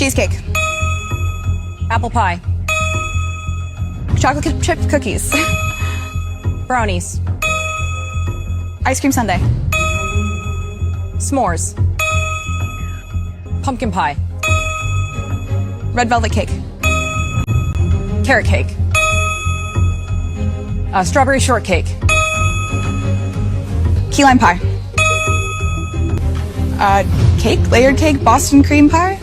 Cheesecake. Apple pie. Chocolate chip cookies. Brownies. Ice cream sundae. S'mores. Pumpkin pie. Red velvet cake. Carrot cake. Strawberry shortcake. Key lime pie. Cake, layered cake, Boston cream pie.